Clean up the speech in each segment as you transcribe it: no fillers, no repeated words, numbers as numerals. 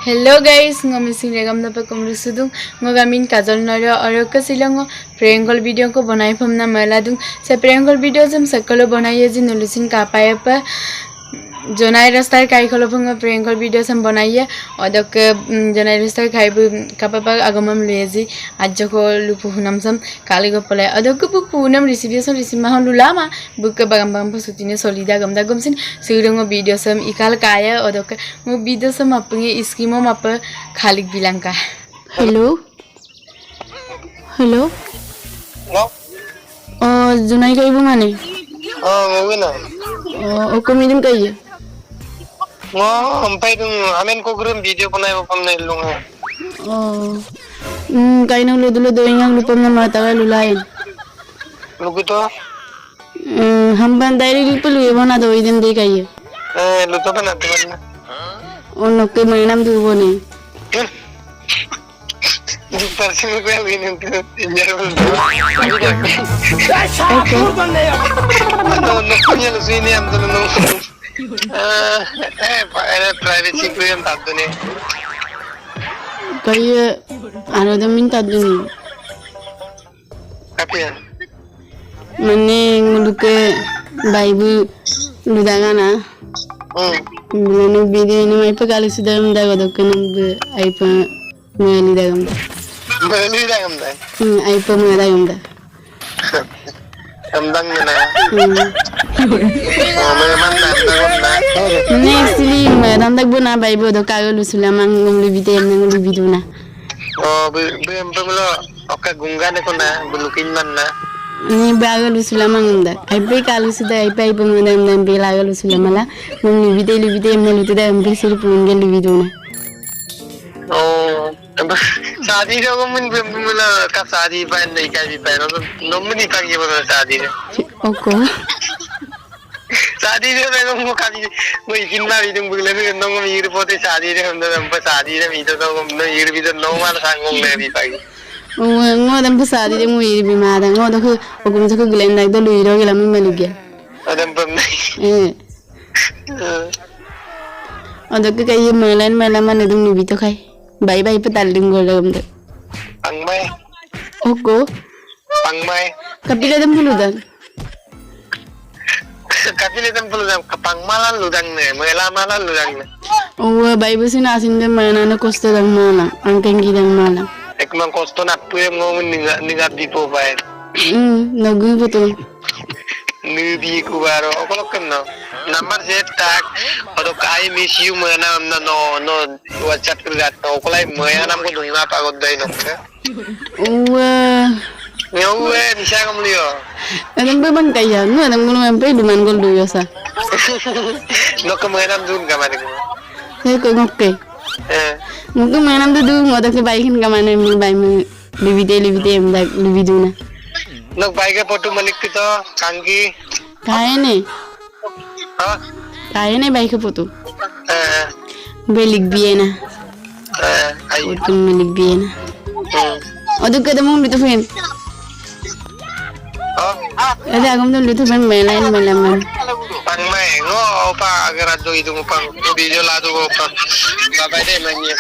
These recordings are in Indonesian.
Hello guys, ngomong regam dapat kumrusudung ngogamin kajol nara और कसिलंगो प्रेंगल वीडियो को बनाई फमना मेलादुं से प्रेंगल वीडियो जम सकलो बनाइए जी नुलुसिन कापाया पर जोनाई रास्ता काई खलो फंग प्रेंगल वीडियो सम बनाइए और दक जोनाई रास्ता काई कापा आगमम लेजी आज को लुपु हुनम सम काली को पले अदक बुक पुनम रिसीव मा लुलामा book bagam pasutina solida gamda gumsin sirungo video sam ikal kaya odok mo video sam apnge iskimo mapa khalik bilangka hello hello junai kai bumane ngena oko midim kai sampai dong amen ko grum video panai pam nai lunga kai nang ludulo doingang lupam na mata lulayan lugu to हम बंदाई लिपल ये बना दो इधर देखिए lu to bana to bana उन के महीना में दूबो नहीं du parsi ko wini injaro no punya lu sini am to no privacy ko yan taddo ne kayak ano daw minta dun apa ya mane nguluke baibu ludangana bilanu video ni mai pa kali sudah mendago dokkan ai pa meli dagam da ai pa meli dagam da amdang na man na mane actually medan dag buna baibu do kago lusulamang ngulu video ngulu video na be pamelo oka gunga ne kona bulukin man na ni bagal usulamang anda ai pe kalu sudah ai pe pemudam dan pe lagal usulamala ngulu video melutu da ambil sir pungel video na शादी जो मन मतलब का शादी पान नहीं का भी पान तो नॉमिनी का ये बोलो शादी है ओको शादी जो मैं को काली वो इकिन ना इदम बुगले ने नंग में ये पोते शादी रे हम तो शादी रे मीतो तो no ये भी तो नो मार सांगों ले भी पाई ngo dam pa sadi de muiri bi ma da ngo da ko ogum sa ko glen dak do luiro gela mi maligya adam pam eh odak ka yi melan man dum ni bi to kai bai pa tal ding gol dam de pangmai oko pangmai kapila dam huludan kapile dam puludam pangmalan ludang ne melamalan ludang ne o bai bu sin asin de mana na kosta dam mala angkeng gi dam mala ekman kosto na puye ngomong ningat di po pai nagu betul nudi ku baro okolok kenno number set tak odo kai miss you mana no whatsapp kerjat okolai maya nam ko dunga pagod dai nokka ngewe bisa kamu liyo adam be bang kaya no adam ngono ampe duman gol do yosa no ke maya nam dun kamari ko he ko ngokke mungkin mainan tuh dulu mau tak baikin kemana mil baik mil lebih mendak lebih dulu na no baik ke foto malik kita kangki kaya ne baik ke foto belik biena foto belik biena aduh ketemu itu fan ada agam tuh itu fan melain pangmai ngo opa agar ado itu ngupang video lado opa babai deh manya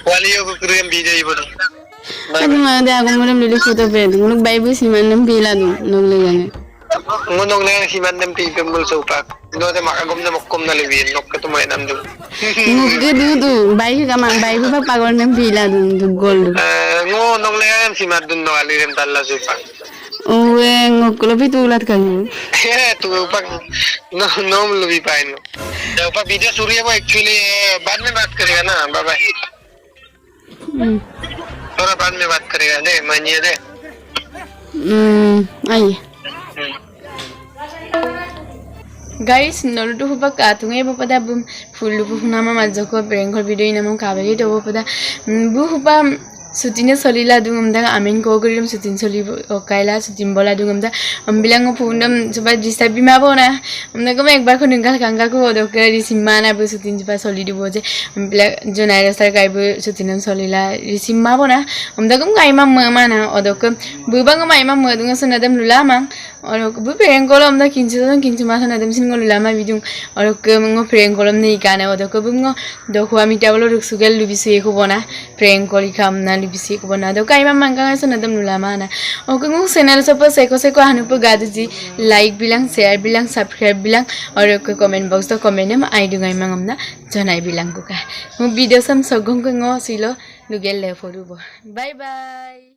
wali yo ko krem video ibu aduh ada agam mulai beli foto fan ngunuk bayi bu si mandem pila tuh nong legane ngunong na si mandem pila mul sopak no de makagom na mokom na lewin nok katumay nam dum nguk tuh bayi kamang bayi bu pagol nem pila tuh gold ngo nong na si madun no alirem talla sopak ngok lebih tulat kan tu pak no lebih pain तो ऊपर वीडियो शुरू है वो एक्चुअली बाद में बात करेगा ना बाबा थोड़ा बाद में बात करेगा दे मानिए दे आइए guys nolu tu hupak atungai bu pada bum fulu bu nama majoko brengkol video ini mau kabeli tu bu pada bu hupa sutinnya solila dungam dah amin kau gerim sutin soli kaila sutin bola dungam dah ambilang ko pundam supaya disturb bima bona amda ko ekbar ko ninggal kangga ko odok risimana bu sutin supaya soli di boje ambilang jonai rastar kai bu sutinam solila risimma bona amda ko kai mam mana odok bu bang mai mam dunga sunadam lula mang Orang bu prank kolam da kinci masa na dem sin ngol lama bidung orang ke mengo prank kolam ni ikane odo ke bungo do khwa mi tablo ruk sugal lubisi ko bona prank koli kam na lubisi ko bona do kai mam mangka sa na dem lama na o ke ngong channel sa pa seko hanu pa gadu ji like bilang share bilang subscribe bilang orang ke comment box to comment em ai dungai mangam na janai bilang ko ka mo video sam sogong ko ngo silo lugel le foru bo bye bye